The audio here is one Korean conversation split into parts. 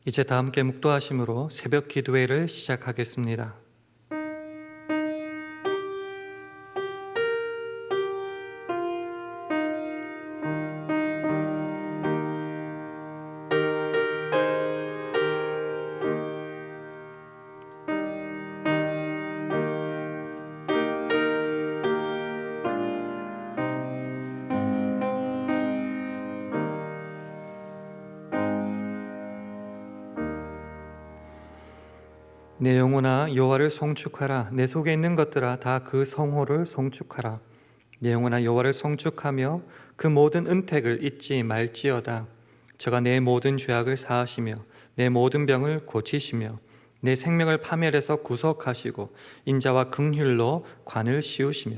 이제 다 함께 묵도하심으로 새벽 기도회를 시작하겠습니다. 내 영혼아 여호와를 송축하라. 내 속에 있는 것들아 다 그 성호를 송축하라. 내 영혼아 여호와를 송축하며 그 모든 은택을 잊지 말지어다. 저가 내 모든 죄악을 사하시며 내 모든 병을 고치시며 내 생명을 파멸해서 구속하시고 인자와 긍휼로 관을 씌우시며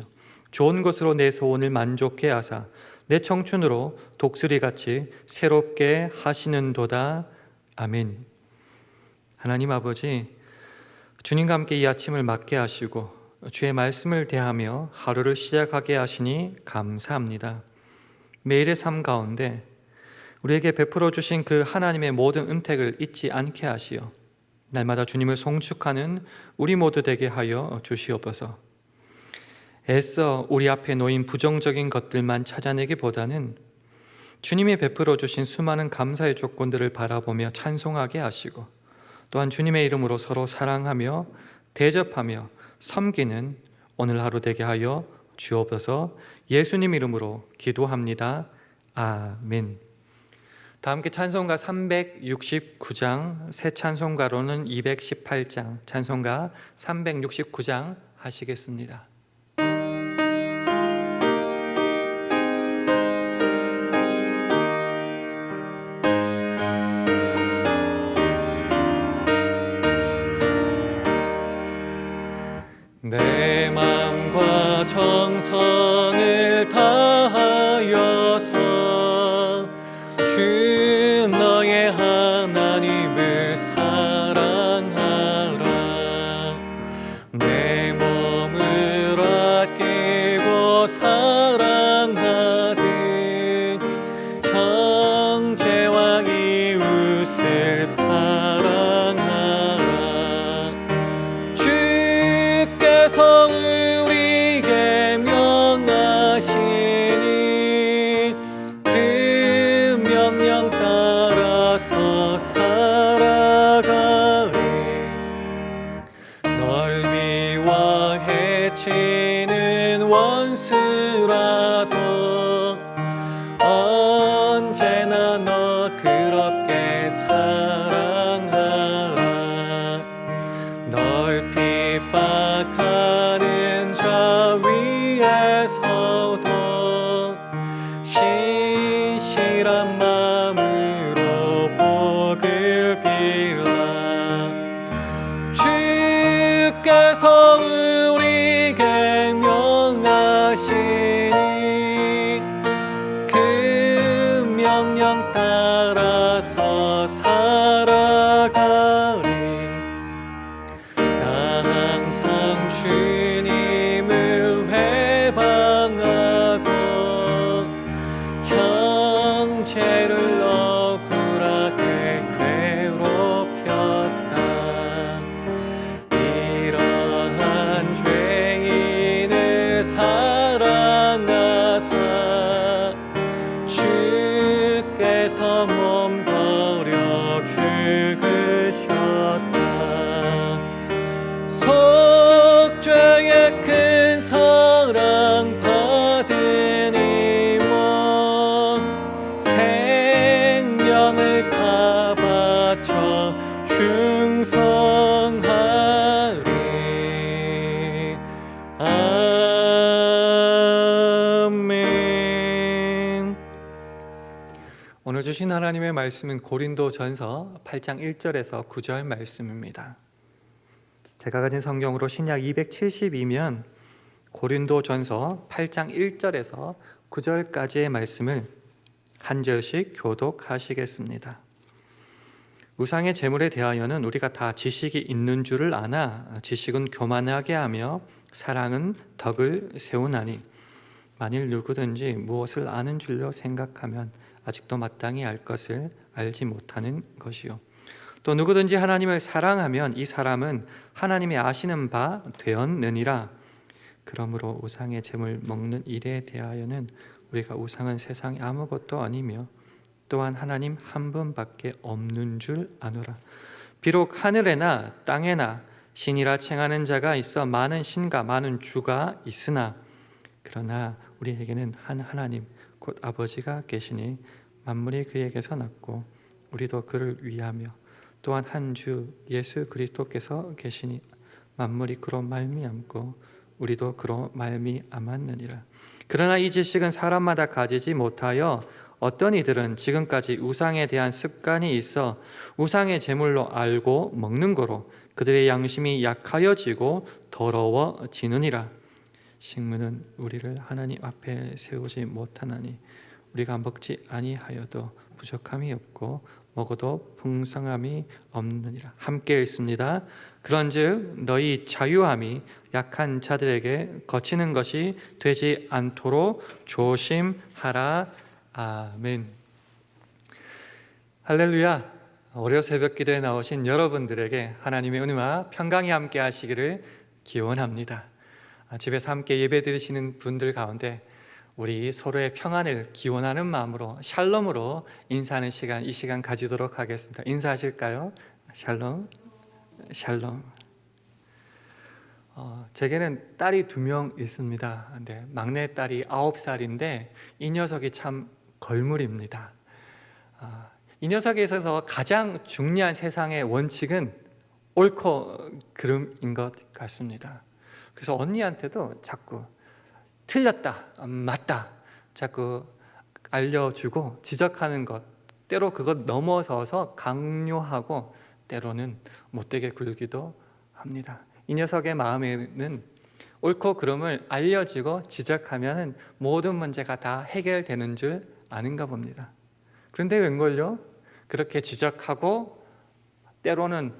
좋은 것으로 내 소원을 만족해 하사 내 청춘으로 독수리같이 새롭게 하시는도다. 아멘. 하나님 아버지, 주님과 함께 이 아침을 맞게 하시고 주의 말씀을 대하며 하루를 시작하게 하시니 감사합니다. 매일의 삶 가운데 우리에게 베풀어 주신 그 하나님의 모든 은택을 잊지 않게 하시어 날마다 주님을 송축하는 우리 모두 되게 하여 주시옵소서. 애써 우리 앞에 놓인 부정적인 것들만 찾아내기보다는 주님이 베풀어 주신 수많은 감사의 조건들을 바라보며 찬송하게 하시고 또한 주님의 이름으로 서로 사랑하며 대접하며 섬기는 오늘 하루 되게 하여 주옵소서. 예수님 이름으로 기도합니다. 아멘. 다 함께 찬송가 369장, 새 찬송가로는 218장, 찬송가 369장 하시겠습니다. 내 마음과 정성을 다하여서 주 너의 하나님을 사랑하라. 내 몸을 아끼고 사랑하듯 형제와 이웃을 사랑하라. 주께서 우리에게 명하시니 그 명령 따라서 살아가리. 널 미워해치는 원수라도 언제나 너 그렇게 사랑하라. 널 핍박하는 자 위에서도 신실한 마음으로 복을 빌라. 주께서 우리에게 명하시니 그 명령 따라서 살아가리. 나 항상 주님을 회방하고 형제를 억울하게 괴롭혔다. 이러한 죄인을 사랑하사 주께서 몸 버려 죽으셨다. 속죄의 큰 사랑 받은 이모 생명을 다 바쳐 충성하리. 아멘. 오늘 주신 하나님의 말씀은 고린도전서 8장 1절에서 9절 말씀입니다. 제가 가진 성경으로 신약 272면 고린도전서 8장 1절에서 9절까지의 말씀을 한 절씩 교독하시겠습니다. 우상의 제물에 대하여는 우리가 다 지식이 있는 줄을 아나 지식은 교만하게 하며 사랑은 덕을 세우나니 만일 누구든지 무엇을 아는 줄로 생각하면 아직도 마땅히 알 것을 알지 못하는 것이요 또 누구든지 하나님을 사랑하면 이 사람은 하나님이 아시는 바 되었느니라. 그러므로 우상의 제물 먹는 일에 대하여는 우리가 우상은 세상에 아무것도 아니며 또한 하나님 한 분밖에 없는 줄 아노라. 비록 하늘에나 땅에나 신이라 칭하는 자가 있어 많은 신과 많은 주가 있으나 그러나 우리에게는 한 하나님 곧 아버지가 계시니 만물이 그에게서 났고 우리도 그를 위하며 또한 한 주 예수 그리스도께서 계시니 만물이 그로 말미암고 우리도 그로 말미암았느니라. 그러나 이 지식은 사람마다 가지지 못하여 어떤 이들은 지금까지 우상에 대한 습관이 있어 우상의 제물로 알고 먹는 거로 그들의 양심이 약하여지고 더러워지느니라. 식물은 우리를 하나님 앞에 세우지 못하나니 우리가 먹지 아니하여도 부족함이 없고 먹어도 풍성함이 없느니라. 함께 읽습니다. 그런즉 너희 자유함이 약한 자들에게 거치는 것이 되지 않도록 조심하라. 아멘. 할렐루야. 월요 새벽 기도에 나오신 여러분들에게 하나님의 은혜와 평강이 함께 하시기를 기원합니다. 집에서 함께 예배 드리시는 분들 가운데 우리 서로의 평안을 기원하는 마음으로 샬롬으로 인사하는 시간, 이 시간 가지도록 하겠습니다. 인사하실까요? 샬롬, 샬롬. 제게는 딸이 2명 있습니다. 근데 막내 딸이 9살인데 이 녀석이 참 걸물입니다. 이 녀석에 있어서 가장 중요한 세상의 원칙은 옳고 그름인 것 같습니다. 그래서 언니한테도 자꾸 틀렸다, 맞다 자꾸 알려주고 지적하는 것, 때로 그것 넘어서서 강요하고 때로는 못되게 굴기도 합니다. 이 녀석의 마음에는 옳고 그름을 알려주고 지적하면 모든 문제가 다 해결되는 줄 아는가 봅니다. 그런데 웬걸요? 그렇게 지적하고 때로는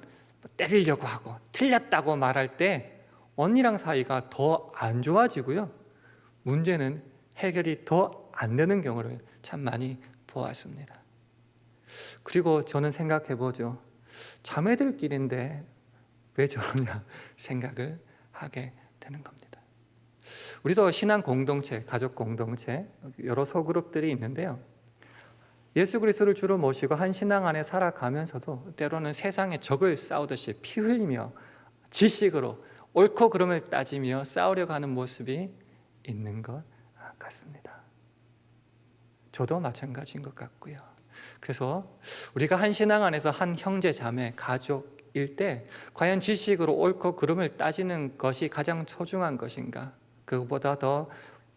때리려고 하고 틀렸다고 말할 때 언니랑 사이가 더 안 좋아지고요, 문제는 해결이 더 안 되는 경우를 참 많이 보았습니다. 그리고 저는 생각해 보죠. 자매들끼리인데 왜 저러냐 생각을 하게 되는 겁니다. 우리도 신앙 공동체, 가족 공동체 여러 소그룹들이 있는데요, 예수 그리스도를 주로 모시고 한 신앙 안에 살아가면서도 때로는 세상의 적을 싸우듯이 피 흘리며 지식으로 옳고 그름을 따지며 싸우려고 하는 모습이 있는 것 같습니다. 저도 마찬가지인 것 같고요. 그래서 우리가 한 신앙 안에서 한 형제 자매 가족일 때 과연 지식으로 옳고 그름을 따지는 것이 가장 소중한 것인가, 그것보다 더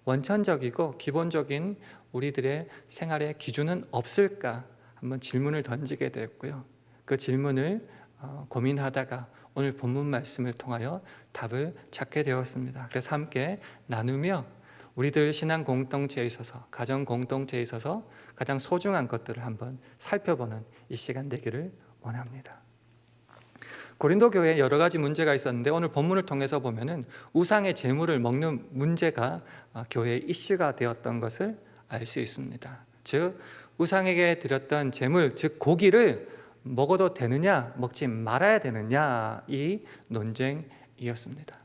원천적이고 기본적인 우리들의 생활의 기준은 없을까 한번 질문을 던지게 되었고요. 그 질문을 고민하다가 오늘 본문 말씀을 통하여 답을 찾게 되었습니다. 그래서 함께 나누며 우리들 신앙 공동체에 있어서, 가정 공동체에 있어서 가장 소중한 것들을 한번 살펴보는 이 시간 되기를 원합니다. 고린도 교회에 여러 가지 문제가 있었는데 오늘 본문을 통해서 보면은 우상의 제물을 먹는 문제가 교회의 이슈가 되었던 것을 알 수 있습니다. 즉 우상에게 드렸던 제물, 즉 고기를 먹어도 되느냐 먹지 말아야 되느냐 이 논쟁이었습니다.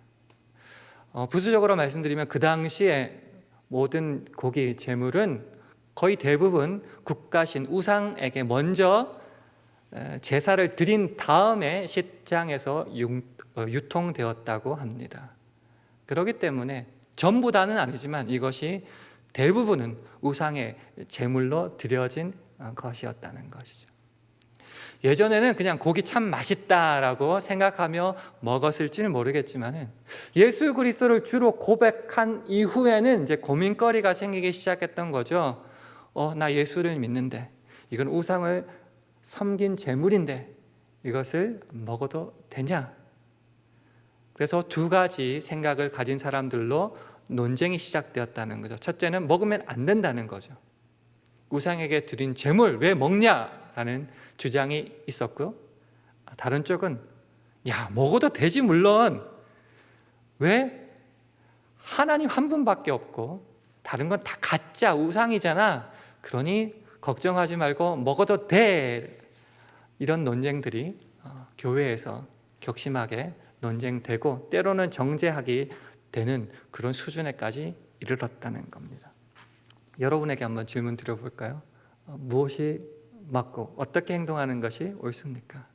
부수적으로 말씀드리면 그 당시에 모든 고기 제물은 거의 대부분 국가신 우상에게 먼저 제사를 드린 다음에 시장에서 유통되었다고 합니다. 그렇기 때문에 전부 다는 아니지만 이것이 대부분은 우상의 제물로 드려진 것이었다는 것이죠. 예전에는 그냥 고기 참 맛있다라고 생각하며 먹었을지는 모르겠지만 예수 그리스도를 주로 고백한 이후에는 이제 고민거리가 생기기 시작했던 거죠. 나 예수를 믿는데 이건 우상을 섬긴 제물인데 이것을 먹어도 되냐? 그래서 2가지 생각을 가진 사람들로 논쟁이 시작되었다는 거죠. 첫째는 먹으면 안 된다는 거죠. 우상에게 드린 제물 왜 먹냐라는 주장이 있었고요. 다른 쪽은 먹어도 되지 물론, 왜 하나님 한 분밖에 없고 다른 건 다 가짜 우상이잖아, 그러니 걱정하지 말고 먹어도 돼 이런 논쟁들이 교회에서 격심하게 논쟁되고 때로는 정죄하기 되는 그런 수준에까지 이르렀다는 겁니다. 여러분에게 한번 질문 드려볼까요? 무엇이 맞고 어떻게 행동하는 것이 옳습니까?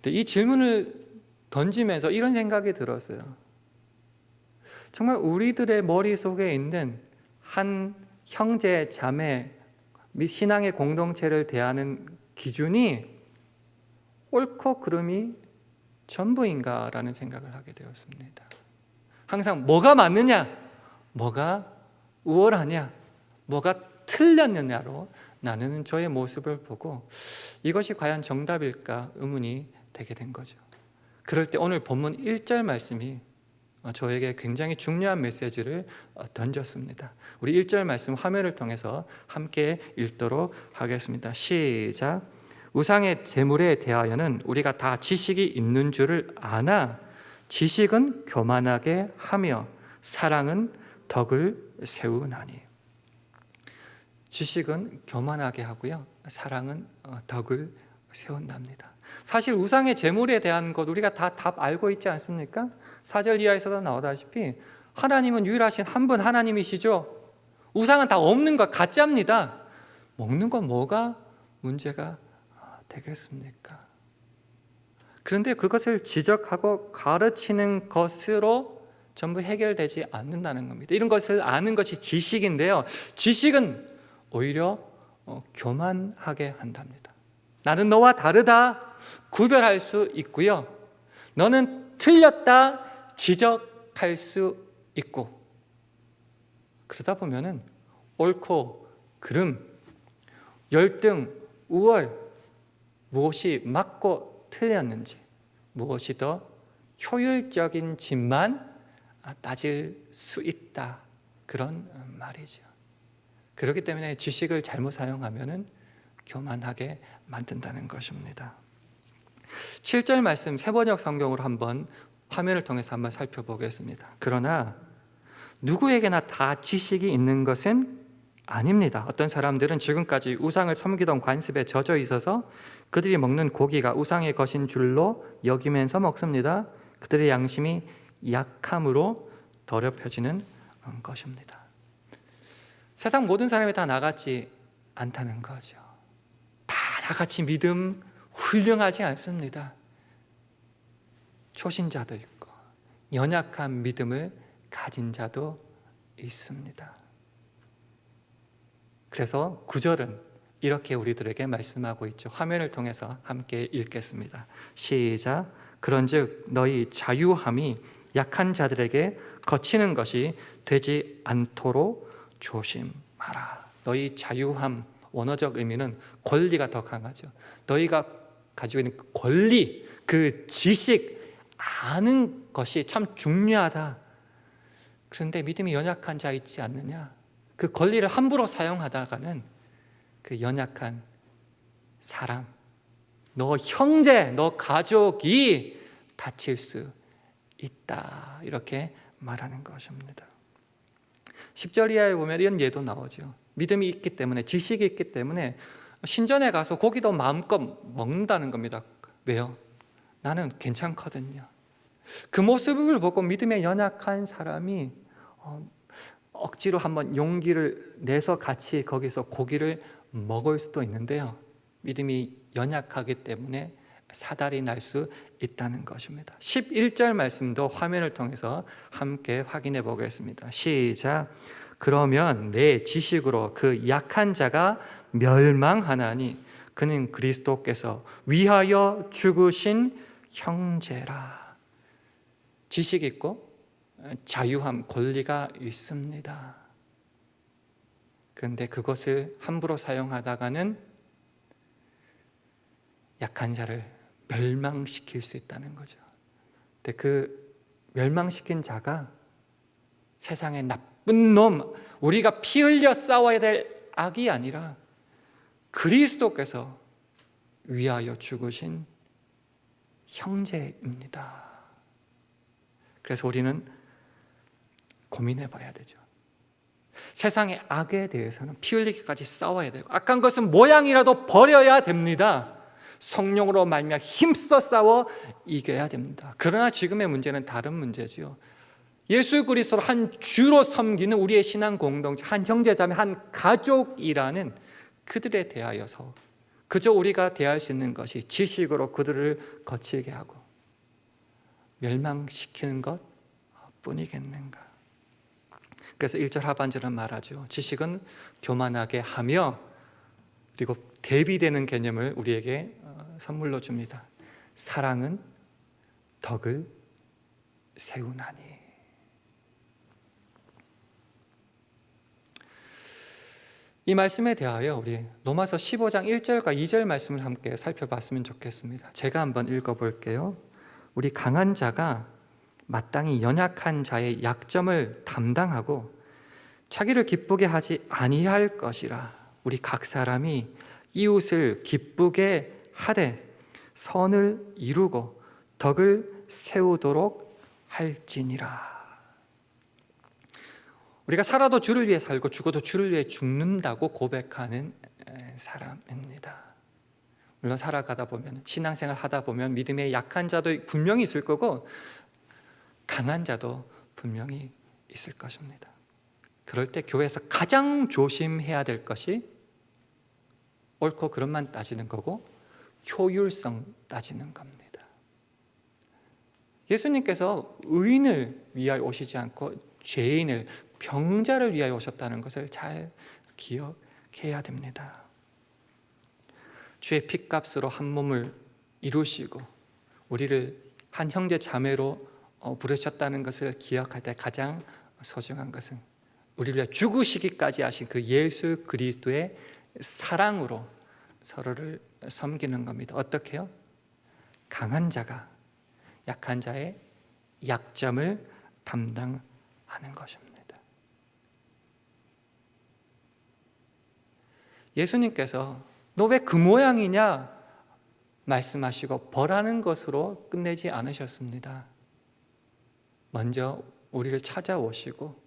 이 질문을 던지면서 이런 생각이 들었어요. 정말 우리들의 머릿속에 있는 한 형제, 자매 및 신앙의 공동체를 대하는 기준이 옳고 그름이 전부인가라는 생각을 하게 되었습니다. 항상 뭐가 맞느냐, 뭐가 우월하냐, 뭐가 틀렸느냐로 나누는 저의 모습을 보고 이것이 과연 정답일까 의문이 되게 된 거죠. 그럴 때 오늘 본문 1절 말씀이 저에게 굉장히 중요한 메시지를 던졌습니다. 우리 1절 말씀 화면을 통해서 함께 읽도록 하겠습니다. 시작. 우상의 제물에 대하여는 우리가 다 지식이 있는 줄을 아나 지식은 교만하게 하며 사랑은 덕을 세우나니. 지식은 교만하게 하고요, 사랑은 덕을 세운답니다. 사실 우상의 제물에 대한 것 우리가 다 답 알고 있지 않습니까? 4절 이하에서도 나오다시피 하나님은 유일하신 한 분 하나님이시죠. 우상은 다 없는 것, 가짜입니다. 먹는 건 뭐가 문제가 되겠습니까? 그런데 그것을 지적하고 가르치는 것으로 전부 해결되지 않는다는 겁니다. 이런 것을 아는 것이 지식인데요, 지식은 오히려 교만하게 한답니다. 나는 너와 다르다 구별할 수 있고요, 너는 틀렸다 지적할 수 있고, 그러다 보면은 옳고 그름, 열등, 우월, 무엇이 맞고 틀렸는지, 무엇이 더 효율적인지만 따질 수 있다, 그런 말이죠. 그렇기 때문에 지식을 잘못 사용하면은 교만하게 만든다는 것입니다. 7절 말씀 세번역 성경으로 한번 화면을 통해서 한번 살펴보겠습니다. 그러나 누구에게나 다 지식이 있는 것은 아닙니다. 어떤 사람들은 지금까지 우상을 섬기던 관습에 젖어 있어서 그들이 먹는 고기가 우상의 것인 줄로 여기면서 먹습니다. 그들의 양심이 약함으로 더럽혀지는 것입니다. 세상 모든 사람이 다 나같지 않다는 거죠. 다 나같이 믿음 훌륭하지 않습니다. 초신자도 있고 연약한 믿음을 가진 자도 있습니다. 그래서 9절은 이렇게 우리들에게 말씀하고 있죠. 화면을 통해서 함께 읽겠습니다. 시작. 그런즉 너희 자유함이 약한 자들에게 거치는 것이 되지 않도록 조심하라. 너희 자유함, 원어적 의미는 권리가 더 강하죠. 너희가 가지고 있는 그 권리, 그 지식, 아는 것이 참 중요하다. 그런데 믿음이 연약한 자 있지 않느냐? 그 권리를 함부로 사용하다가는 그 연약한 사람, 너 형제, 너 가족이 다칠 수 있다, 이렇게 말하는 것입니다. 10절 이하에 보면 이런 예도 나오죠. 믿음이 있기 때문에, 지식이 있기 때문에 신전에 가서 고기도 마음껏 먹는다는 겁니다. 왜요? 나는 괜찮거든요. 그 모습을 보고 믿음에 연약한 사람이 억지로 한번 용기를 내서 같이 거기서 고기를 먹을 수도 있는데요, 믿음이 연약하기 때문에 사달이 날 수 있다는 것입니다. 11절 말씀도 화면을 통해서 함께 확인해 보겠습니다. 시작. 그러면 내 지식으로 그 약한 자가 멸망하나니 그는 그리스도께서 위하여 죽으신 형제라. 지식 있고 자유함, 권리가 있습니다. 그런데 그것을 함부로 사용하다가는 약한 자를 멸망시킬 수 있다는 거죠. 근데 그 멸망시킨 자가 세상의 나쁜 놈, 우리가 피 흘려 싸워야 될 악이 아니라 그리스도께서 위하여 죽으신 형제입니다. 그래서 우리는 고민해 봐야 되죠. 세상의 악에 대해서는 피 흘리기까지 싸워야 되고, 악한 것은 모양이라도 버려야 됩니다. 성령으로 말미암아 힘써 싸워 이겨야 됩니다. 그러나 지금의 문제는 다른 문제지요. 예수 그리스도를 한 주로 섬기는 우리의 신앙 공동체, 한 형제자매, 한 가족이라는 그들에 대하여서 그저 우리가 대할 수 있는 것이 지식으로 그들을 거칠게 하고 멸망시키는 것 뿐이겠는가. 그래서 1절 하반절은 말하죠. 지식은 교만하게 하며, 그리고 대비되는 개념을 우리에게 선물로 줍니다. 사랑은 덕을 세우나니. 이 말씀에 대하여 우리 로마서 15장 1절과 2절 말씀을 함께 살펴봤으면 좋겠습니다. 제가 한번 읽어볼게요. 우리 강한 자가 마땅히 연약한 자의 약점을 담당하고 자기를 기쁘게 하지 아니할 것이라. 우리 각 사람이 이웃을 기쁘게 하되 선을 이루고 덕을 세우도록 할지니라. 우리가 살아도 주를 위해 살고 죽어도 주를 위해 죽는다고 고백하는 사람입니다. 물론 살아가다 보면, 신앙생활 하다 보면 믿음의 약한 자도 분명히 있을 거고 강한 자도 분명히 있을 것입니다. 그럴 때 교회에서 가장 조심해야 될 것이 옳고 그름만 따지는 거고 효율성 따지는 겁니다. 예수님께서 의인을 위하여 오시지 않고 죄인을, 병자를 위하여 오셨다는 것을 잘 기억해야 됩니다. 주의 핏값으로 한 몸을 이루시고 우리를 한 형제 자매로 부르셨다는 것을 기억할 때 가장 소중한 것은 우리를 위해 죽으시기까지 하신 그 예수 그리스도의 사랑으로 서로를 섬기는 겁니다. 어떻게요? 강한 자가 약한 자의 약점을 담당하는 것입니다. 예수님께서 너 왜 그 모양이냐 말씀하시고 벌하는 것으로 끝내지 않으셨습니다. 먼저 우리를 찾아오시고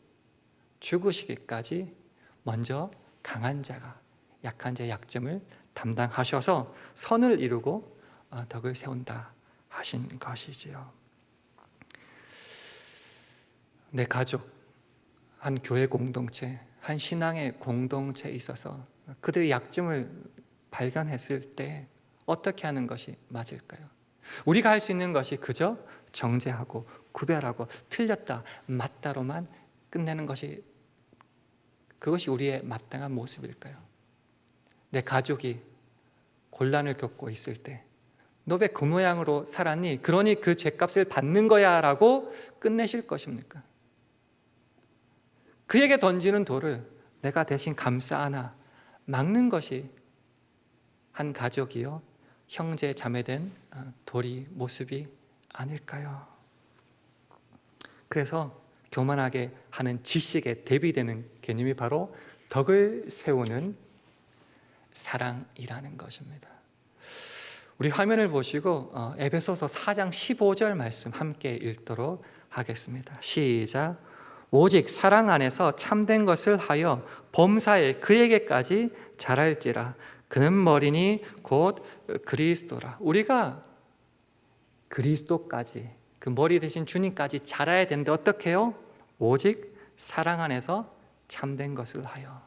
죽으시기까지 먼저 강한 자가 약한 자의 약점을 담당하셔서 선을 이루고 덕을 세운다 하신 것이지요. 내 가족, 한 교회 공동체, 한 신앙의 공동체에 있어서 그들의 약점을 발견했을 때 어떻게 하는 것이 맞을까요? 우리가 할 수 있는 것이 그저 정죄하고 구별하고 틀렸다, 맞다로만 끝내는 것이, 그것이 우리의 마땅한 모습일까요? 내 가족이 곤란을 겪고 있을 때 너 왜 그 모양으로 살았니? 그러니 그 죄값을 받는 거야 라고 끝내실 것입니까? 그에게 던지는 돌을 내가 대신 감싸 안아 막는 것이 한 가족이요 형제 자매된 도리 모습이 아닐까요? 그래서 교만하게 하는 지식에 대비되는 개념이 바로 덕을 세우는 사랑이라는 것입니다. 우리 화면을 보시고 에베소서 4장 15절 말씀 함께 읽도록 하겠습니다. 시작. 오직 사랑 안에서 참된 것을 하여 범사에 그에게까지 자랄지라. 그는 머리니 곧 그리스도라. 우리가 그리스도까지, 그 머리 대신 주님까지 자라야 되는데 어떻게 해요? 오직 사랑 안에서 참된 것을 하여.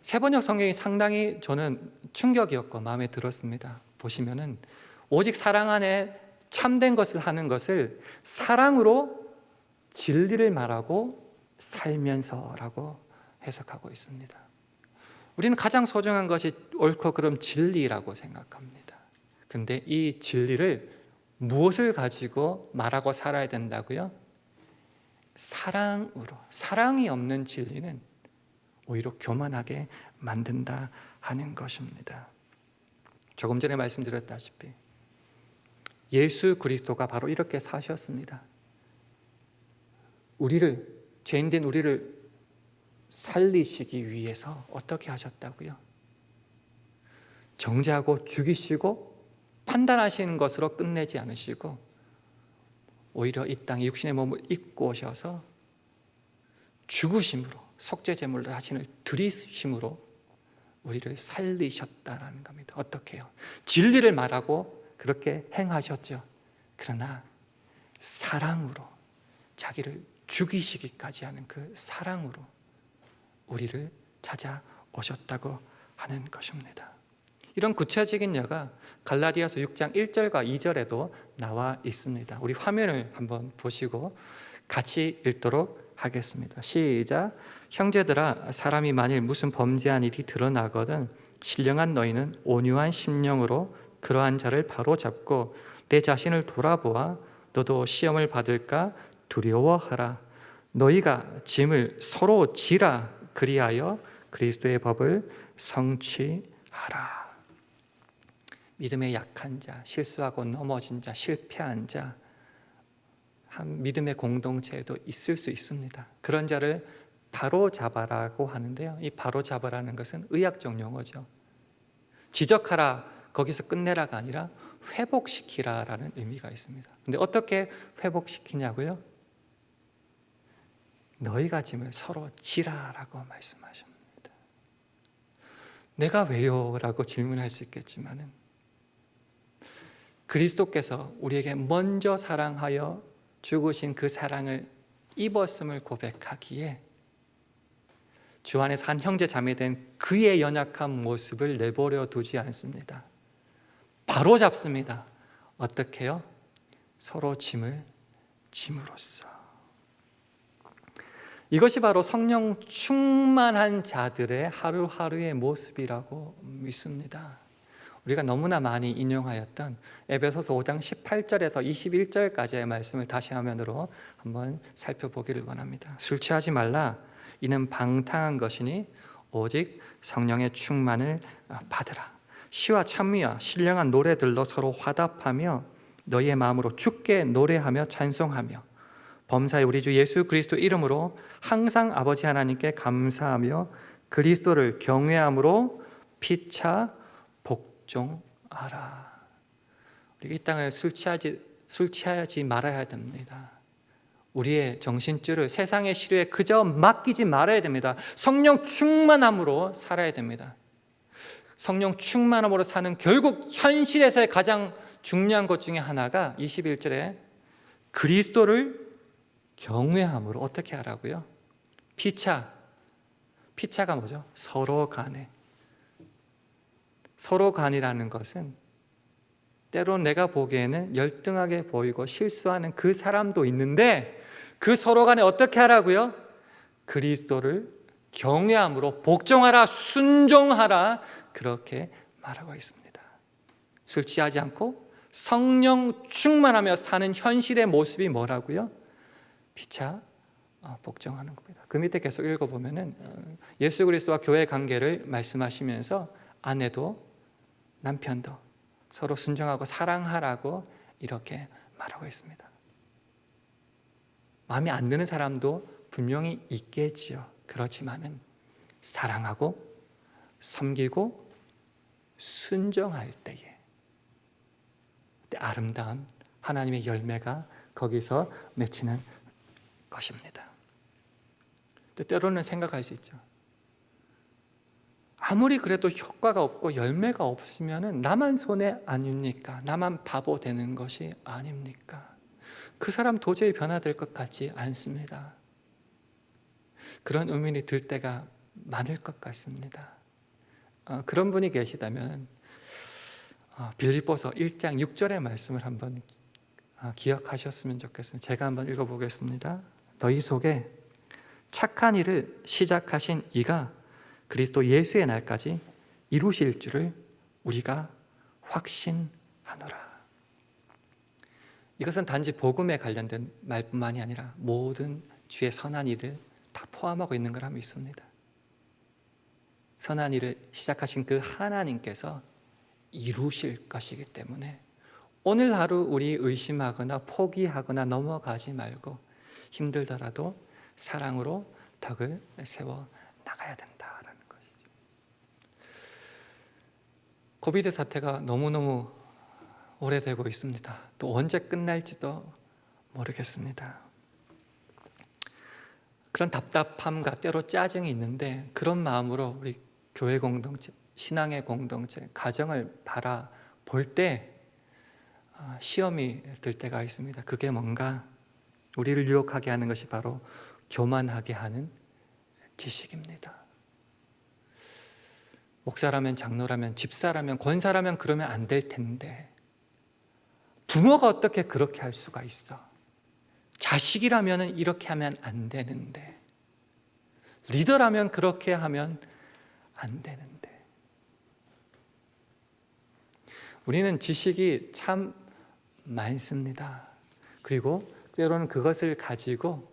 세번역 성경이 상당히 저는 충격이었고 마음에 들었습니다. 보시면은 오직 사랑 안에 참된 것을 하는 것을 사랑으로 진리를 말하고 살면서라고 해석하고 있습니다. 우리는 가장 소중한 것이 옳고 그름 진리라고 생각합니다. 그런데 이 진리를 무엇을 가지고 말하고 살아야 된다고요? 사랑으로. 사랑이 없는 진리는 오히려 교만하게 만든다 하는 것입니다. 조금 전에 말씀드렸다시피 예수 그리스도가 바로 이렇게 사셨습니다. 우리를, 죄인된 우리를 살리시기 위해서 어떻게 하셨다고요? 정죄하고 죽이시고 판단하시는 것으로 끝내지 않으시고 오히려 이 땅에 육신의 몸을 입고 오셔서 죽으심으로, 속죄제물로 자신을 드리심으로 우리를 살리셨다라는 겁니다. 어떻게 해요? 진리를 말하고 그렇게 행하셨죠. 그러나 사랑으로, 자기를 죽이시기까지 하는 그 사랑으로 우리를 찾아오셨다고 하는 것입니다. 이런 구체적인 예가 갈라디아서 6장 1절과 2절에도 나와 있습니다. 우리 화면을 한번 보시고 같이 읽도록 하겠습니다. 시작. 형제들아, 사람이 만일 무슨 범죄한 일이 드러나거든 신령한 너희는 온유한 심령으로 그러한 자를 바로잡고 내 자신을 돌아보아 너도 시험을 받을까 두려워하라. 너희가 짐을 서로 지라. 그리하여 그리스도의 법을 성취하라. 믿음의 약한 자, 실수하고 넘어진 자, 실패한 자, 한 믿음의 공동체에도 있을 수 있습니다. 그런 자를 바로잡아라고 하는데요, 이 바로잡아라는 것은 의학적 용어죠. 지적하라, 거기서 끝내라가 아니라 회복시키라라는 의미가 있습니다. 근데 어떻게 회복시키냐고요? 너희가 짐을 서로 지라라고 말씀하십니다. 내가 왜요? 라고 질문할 수 있겠지만은 그리스도께서 우리에게 먼저 사랑하여 죽으신 그 사랑을 입었음을 고백하기에 주 안에서 한 형제 자매된 그의 연약한 모습을 내버려 두지 않습니다. 바로 잡습니다. 어떻게 해요? 서로 짐을 짐으로써. 이것이 바로 성령 충만한 자들의 하루하루의 모습이라고 믿습니다. 우리가 너무나 많이 인용하였던 에베소서 5장 18절에서 21절까지의 말씀을 다시 화면으로 한번 살펴보기를 원합니다. 술 취하지 말라. 이는 방탕한 것이니 오직 성령의 충만을 받으라. 시와 찬미와 신령한 노래들로 서로 화답하며 너희의 마음으로 주께 노래하며 찬송하며 범사의 우리 주 예수 그리스도 이름으로 항상 아버지 하나님께 감사하며 그리스도를 경외함으로 피차 복종하라. 우리가 이 땅을 술 취하지 말아야 됩니다. 우리의 정신줄을 세상의 시류에 그저 맡기지 말아야 됩니다. 성령 충만함으로 살아야 됩니다. 성령 충만함으로 사는 결국 현실에서의 가장 중요한 것 중에 하나가 21절에 그리스도를 경외함으로 어떻게 하라고요? 피차가 뭐죠? 서로 간에. 서로 간이라는 것은 때론 내가 보기에는 열등하게 보이고 실수하는 그 사람도 있는데 그 서로 간에 어떻게 하라고요? 그리스도를 경외함으로 복종하라, 순종하라, 그렇게 말하고 있습니다. 술 취하지 않고 성령 충만하며 사는 현실의 모습이 뭐라고요? 피차 복종하는 겁니다. 그 밑에 계속 읽어보면은 예수 그리스도와 교회 관계를 말씀하시면서 아내도 남편도 서로 순종하고 사랑하라고 이렇게 말하고 있습니다. 마음에 안 드는 사람도 분명히 있겠지요. 그렇지만은 사랑하고 섬기고 순종할 때에 아름다운 하나님의 열매가 거기서 맺히는 것입니다. 때로는 생각할 수 있죠. 아무리 그래도 효과가 없고 열매가 없으면 나만 손해 아닙니까? 나만 바보 되는 것이 아닙니까? 그 사람 도저히 변화될 것 같지 않습니다. 그런 의문이 들 때가 많을 것 같습니다. 그런 분이 계시다면 빌립보서 1장 6절의 말씀을 한번 기억하셨으면 좋겠습니다. 제가 한번 읽어보겠습니다. 너희 속에 착한 일을 시작하신 이가 그리스도 예수의 날까지 이루실 줄을 우리가 확신하노라. 이것은 단지 복음에 관련된 말뿐만이 아니라 모든 주의 선한 일을 다 포함하고 있는 거라 믿습니다. 선한 일을 시작하신 그 하나님께서 이루실 것이기 때문에 오늘 하루 우리 의심하거나 포기하거나 넘어가지 말고 힘들더라도 사랑으로 덕을 세워 나가야 된다라는 것이죠. 코비드 사태가 너무너무 오래되고 있습니다. 또 언제 끝날지도 모르겠습니다. 그런 답답함과 때로 짜증이 있는데 그런 마음으로 우리 교회 공동체, 신앙의 공동체, 가정을 바라볼 때 시험이 들 때가 있습니다. 그게 뭔가 우리를 유혹하게 하는 것이 바로 교만하게 하는 지식입니다. 목사라면, 장로라면, 집사라면, 권사라면 그러면 안 될 텐데 부모가 어떻게 그렇게 할 수가 있어? 자식이라면 이렇게 하면 안 되는데, 리더라면 그렇게 하면 안 되는데. 우리는 지식이 참 많습니다. 그리고 때로는 그것을 가지고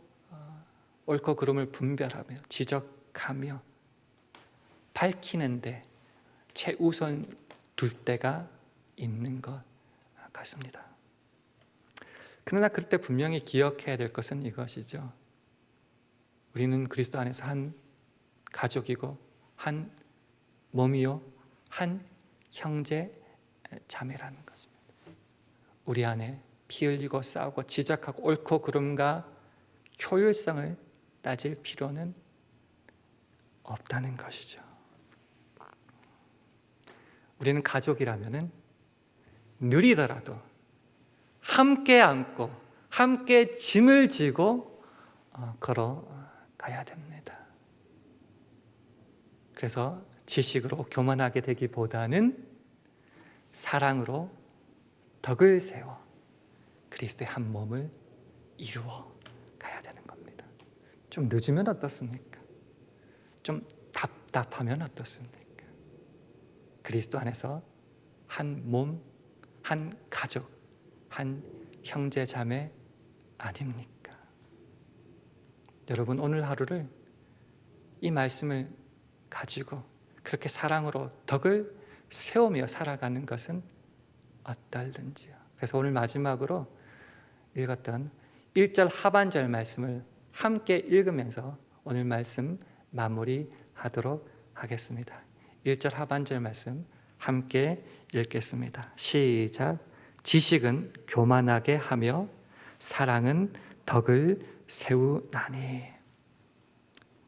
옳고 그름을 분별하며 지적하며 밝히는데 최우선 둘 때가 있는 것 같습니다. 그러나 그때 분명히 기억해야 될 것은 이것이죠. 우리는 그리스도 안에서 한 가족이고 한 몸이요 한 형제 자매라는 것입니다. 우리 안에 피 흘리고 싸우고 지적하고 옳고 그름과 효율성을 따질 필요는 없다는 것이죠. 우리는 가족이라면은 느리더라도 함께 안고 함께 짐을 지고 걸어가야 됩니다. 그래서 지식으로 교만하게 되기보다는 사랑으로 덕을 세워 그리스도의 한 몸을 이루어 가야 되는 겁니다. 좀 늦으면 어떻습니까? 좀 답답하면 어떻습니까? 그리스도 안에서 한 몸, 한 가족, 한 형제 자매 아닙니까? 여러분, 오늘 하루를 이 말씀을 가지고 그렇게 사랑으로 덕을 세우며 살아가는 것은 어떨는지요. 그래서 오늘 마지막으로 읽었던 1절 하반절 말씀을 함께 읽으면서 오늘 말씀 마무리하도록 하겠습니다. 1절 하반절 말씀 함께 읽겠습니다. 시작. 지식은 교만하게 하며 사랑은 덕을 세우나니.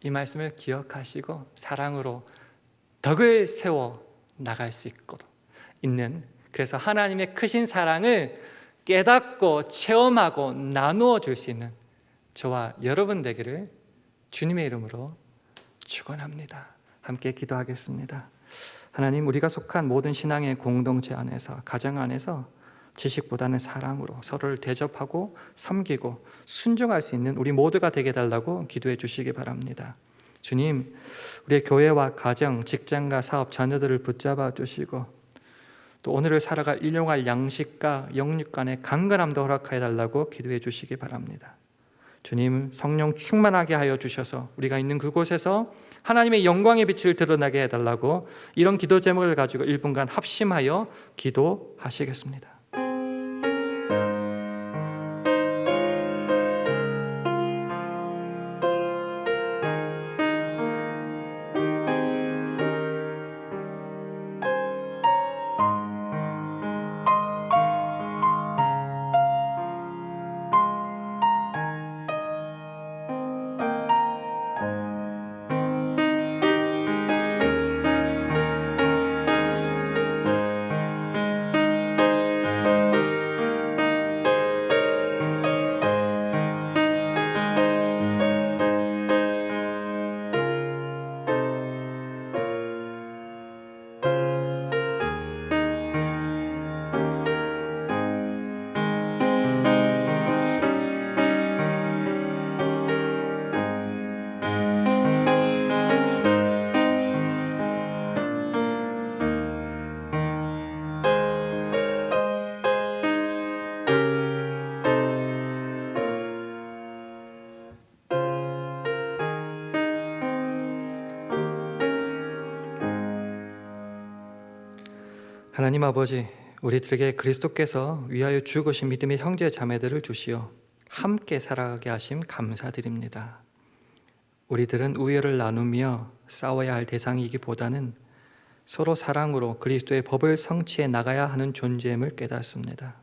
이 말씀을 기억하시고 사랑으로 덕을 세워 나갈 수 있는, 그래서 하나님의 크신 사랑을 깨닫고 체험하고 나누어 줄 수 있는 저와 여러분 되기를 주님의 이름으로 축원합니다. 함께 기도하겠습니다. 하나님, 우리가 속한 모든 신앙의 공동체 안에서, 가정 안에서 지식보다는 사랑으로 서로를 대접하고 섬기고 순종할 수 있는 우리 모두가 되게 해달라고 기도해 주시기 바랍니다. 주님, 우리의 교회와 가정, 직장과 사업, 자녀들을 붙잡아 주시고 또 오늘을 살아갈 일용할 양식과 영육 간의 강건함도 허락하여 달라고 기도해 주시기 바랍니다. 주님, 성령 충만하게 하여 주셔서 우리가 있는 그곳에서 하나님의 영광의 빛을 드러나게 해달라고 이런 기도 제목을 가지고 1분간 합심하여 기도하시겠습니다. 하나님 아버지, 우리들에게 그리스도께서 위하여 죽으신 믿음의 형제 자매들을 주시어 함께 살아가게 하심 감사드립니다. 우리들은 우애를 나누며 싸워야 할 대상이기보다는 서로 사랑으로 그리스도의 법을 성취해 나가야 하는 존재임을 깨닫습니다.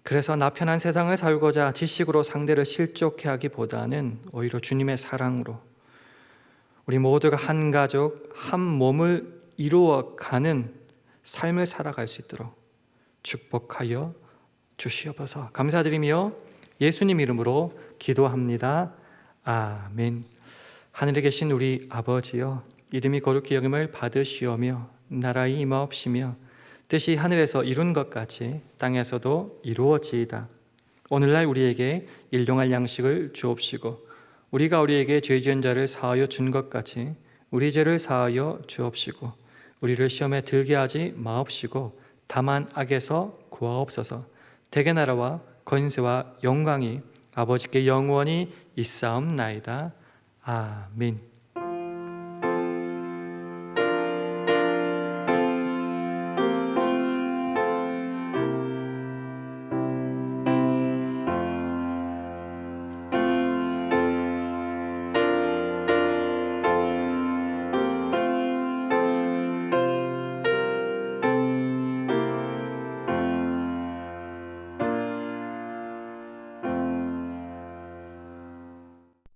그래서 나 편한 세상을 살고자 지식으로 상대를 실족해 하기보다는 오히려 주님의 사랑으로 우리 모두가 한 가족, 한 몸을 이루어가는 삶을 살아갈 수 있도록 축복하여 주시옵소서. 감사드리며 예수님 이름으로 기도합니다. 아멘. 하늘에 계신 우리 아버지여, 이름이 거룩히 여김을 받으시오며 나라의 임하옵시며 뜻이 하늘에서 이룬 것 같이 땅에서도 이루어지이다. 오늘날 우리에게 일용할 양식을 주옵시고 우리가 우리에게 죄 지은 자를 사하여 준 것 같이 우리 죄를 사하여 주옵시고 우리를 시험에 들게 하지 마옵시고 다만 악에서 구하옵소서. 대개 나라와 권세와 영광이 아버지께 영원히 있사옵나이다. 아멘.